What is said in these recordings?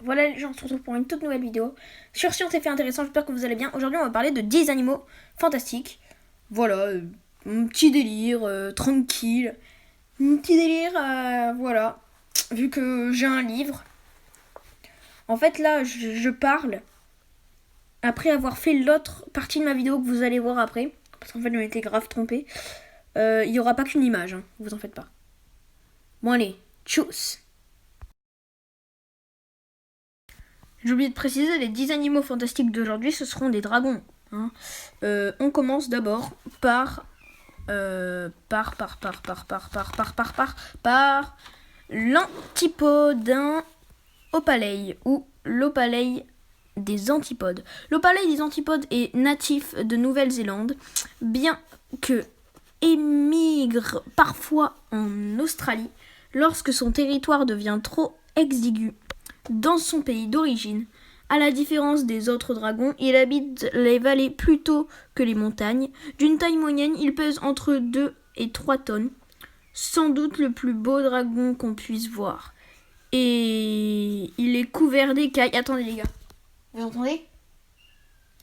Voilà les gens, on se retrouve pour une toute nouvelle vidéo sur Science et Faits Intéressants, j'espère que vous allez bien. Aujourd'hui on va parler de 10 animaux fantastiques. Voilà, un petit délire, tranquille. Un petit délire, voilà. Vu que j'ai un livre. En fait là, je parle après avoir fait l'autre partie de ma vidéo que vous allez voir après. Parce qu'en fait je m'étais grave trompée. Il n'y aura pas qu'une image, hein, vous en faites pas. Bon allez, tchuss. J'ai oublié de préciser, les 10 animaux fantastiques d'aujourd'hui, ce seront des dragons. Hein. On commence d'abord par l'antipodin opalei ou l'opalei des antipodes. L'opalei des antipodes est natif de Nouvelle-Zélande, bien que émigre parfois en Australie lorsque son territoire devient trop exigu dans son pays d'origine. À la différence des autres dragons, il habite les vallées plutôt que les montagnes. D'une taille moyenne, il pèse entre 2 et 3 tonnes. Sans doute le plus beau dragon qu'on puisse voir. Et il est couvert d'écailles. Attendez les gars, vous entendez?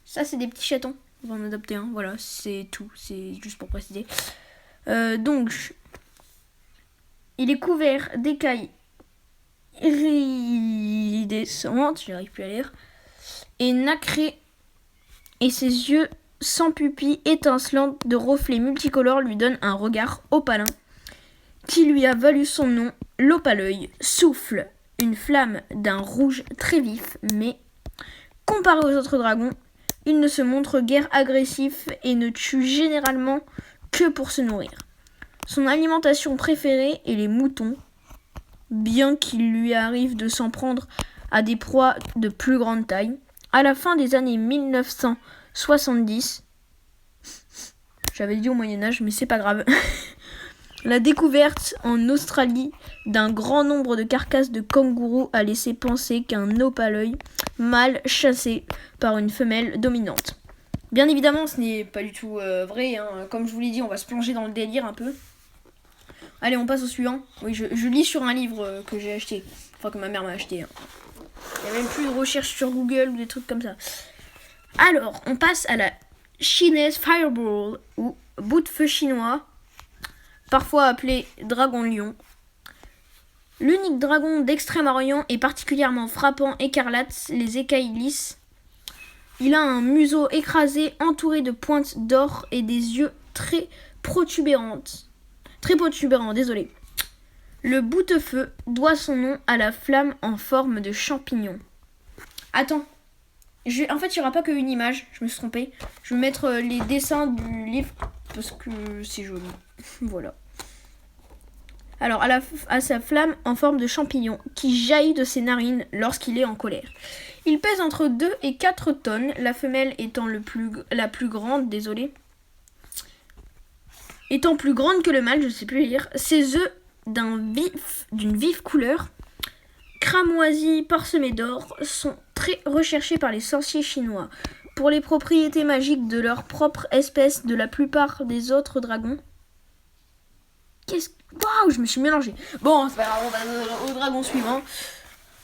Ça c'est des petits chatons. On va en adopter un, voilà, c'est tout. C'est juste pour préciser. Donc, il est couvert d'écailles iridescente, j'arrive plus à lire, et nacré, et ses yeux sans pupilles étincelantes de reflets multicolores lui donnent un regard opalin qui lui a valu son nom. L'opalœil souffle une flamme d'un rouge très vif, mais comparé aux autres dragons, il ne se montre guère agressif et ne tue généralement que pour se nourrir. Son alimentation préférée est les moutons, bien qu'il lui arrive de s'en prendre à des proies de plus grande taille. À la fin des années 1970, j'avais dit au Moyen-Âge, mais c'est pas grave, la découverte en Australie d'un grand nombre de carcasses de kangourous a laissé penser qu'un opalœil mâle chassé par une femelle dominante. Bien évidemment, ce n'est pas du tout vrai, hein. Comme je vous l'ai dit, on va se plonger dans le délire un peu. Allez, on passe au suivant. Oui, je lis sur un livre que j'ai acheté. Enfin, que ma mère m'a acheté. Hein. Il n'y a même plus de recherche sur Google ou des trucs comme ça. Alors, on passe à la chinaise Fireball, ou bout de feu chinois, parfois appelé dragon lion. L'unique dragon d'Extrême-Orient est particulièrement frappant, écarlate, les écailles lisses. Il a un museau écrasé, entouré de pointes d'or et des yeux très protubérants, désolé. Le boutefeu doit son nom à la flamme en forme de champignon. Attends, en fait, il n'y aura pas qu'une image, je me suis trompée. Je vais mettre les dessins du livre parce que c'est joli. Voilà. Alors, à sa flamme en forme de champignon qui jaillit de ses narines lorsqu'il est en colère. Il pèse entre 2 et 4 tonnes, la femelle étant la plus grande, étant plus grande que le mâle, je sais plus lire. Ses œufs d'une vive couleur, cramoisis parsemés d'or, sont très recherchés par les sorciers chinois. Pour les propriétés magiques de leur propre espèce, de la plupart des autres dragons. Waouh, je me suis mélangée. Bon, c'est pas grave, on va au dragon suivant.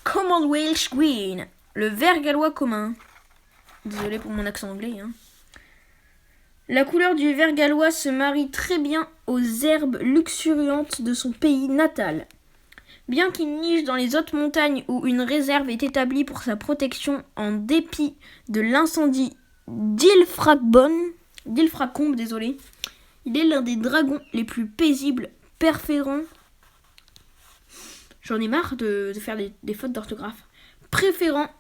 Commonwealth Green, le ver gallois commun. Désolé pour mon accent anglais, hein. La couleur du ver gallois se marie très bien aux herbes luxuriantes de son pays natal. Bien qu'il niche dans les hautes montagnes où une réserve est établie pour sa protection en dépit de l'incendie d'Ilfracombe, il est l'un des dragons les plus paisibles, préférant... J'en ai marre de faire des fautes d'orthographe. Préférant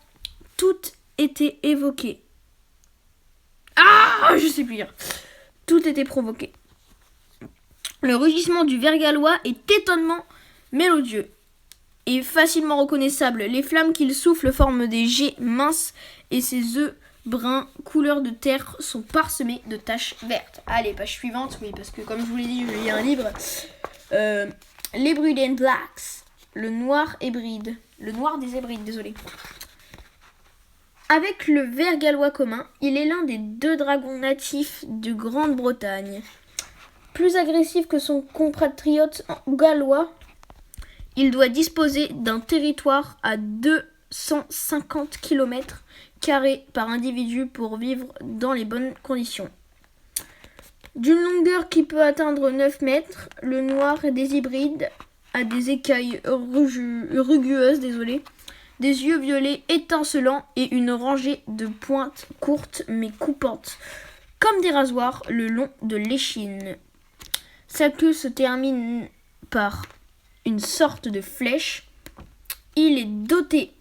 tout était évoqué. Ah, je sais plus lire. Tout était provoqué. Le rugissement du ver gallois est étonnamment mélodieux et facilement reconnaissable. Les flammes qu'il souffle forment des jets minces et ses œufs bruns, couleur de terre, sont parsemés de taches vertes. Allez, page suivante, oui, parce que comme je vous l'ai dit, je lis un livre. L'Hebridean Blacks, le noir des Hébrides, désolé. Avec le ver gallois commun, il est l'un des 2 dragons natifs de Grande-Bretagne. Plus agressif que son compatriote gallois, il doit disposer d'un territoire à 2 150 km² par individu pour vivre dans les bonnes conditions. D'une longueur qui peut atteindre 9 mètres, le noir des hybrides a des écailles rugueuses, des yeux violets étincelants et une rangée de pointes courtes mais coupantes, comme des rasoirs le long de l'échine. Sa queue se termine par une sorte de flèche. Il est doté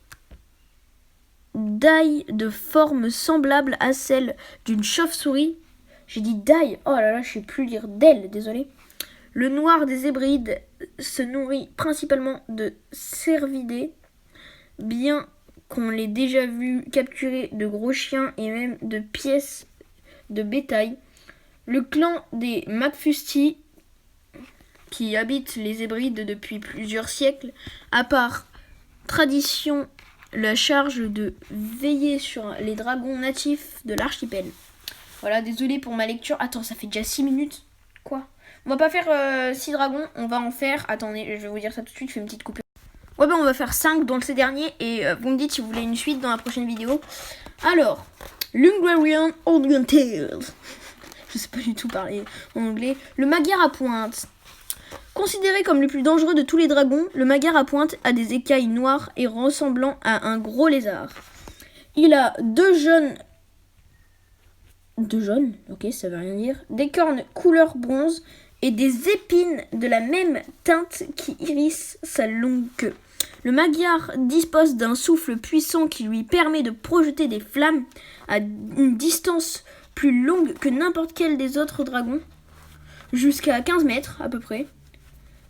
d'ailes de forme semblable à celle d'une chauve-souris. J'ai dit d'ail, oh là là, je sais plus lire d'ailes, désolé. Le noir des hébrides se nourrit principalement de cervidés, bien qu'on l'ait déjà vu capturer de gros chiens et même de pièces de bétail. Le clan des McFusty, qui habitent les hébrides depuis plusieurs siècles, a par tradition la charge de veiller sur les dragons natifs de l'archipel. Voilà, désolé pour ma lecture. Attends, ça fait déjà 6 minutes. Quoi ? On va pas faire 6 dragons, on va en faire... Attendez, je vais vous dire ça tout de suite, je fais une petite coupure. Ouais, ben on va faire 5 dans ces derniers et vous me dites si vous voulez une suite dans la prochaine vidéo. Alors, Lungrarian Oriental. Je sais pas du tout parler en anglais. Le magyar à pointe. Considéré comme le plus dangereux de tous les dragons, le magyar à pointe a des écailles noires et ressemblant à un gros lézard. Il a deux jaunes, ok, ça veut rien dire, des cornes couleur bronze et des épines de la même teinte qui hérissent sa longue queue. Le magyar dispose d'un souffle puissant qui lui permet de projeter des flammes à une distance plus longue que n'importe quel des autres dragons, jusqu'à 15 mètres à peu près.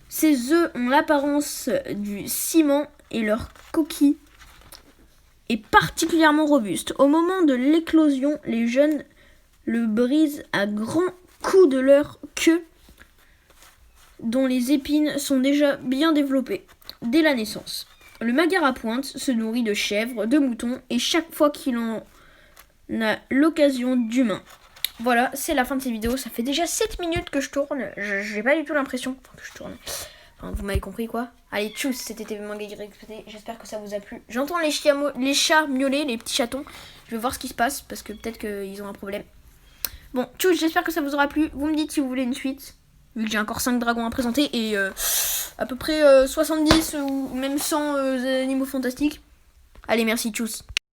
Ses œufs ont l'apparence du ciment et leur coquille est particulièrement robuste. Au moment de l'éclosion, les jeunes le brisent à grands coups de leur queue, dont les épines sont déjà bien développées dès la naissance. Le magyar à pointe se nourrit de chèvres, de moutons et chaque fois qu'il en a l'occasion d'humains. Voilà, c'est la fin de cette vidéo. Ça fait déjà 7 minutes que je tourne. J'ai pas du tout l'impression que je tourne. Enfin, vous m'avez compris quoi. Allez, tchuss, c'était TV Manga YXPT. J'espère que ça vous a plu. J'entends les chats miauler, les petits chatons. Je vais voir ce qui se passe parce que peut-être qu'ils ont un problème. Bon, tchuss, j'espère que ça vous aura plu. Vous me dites si vous voulez une suite. Vu que j'ai encore 5 dragons à présenter et à peu près 70 ou même 100 animaux fantastiques. Allez, merci, tchuss.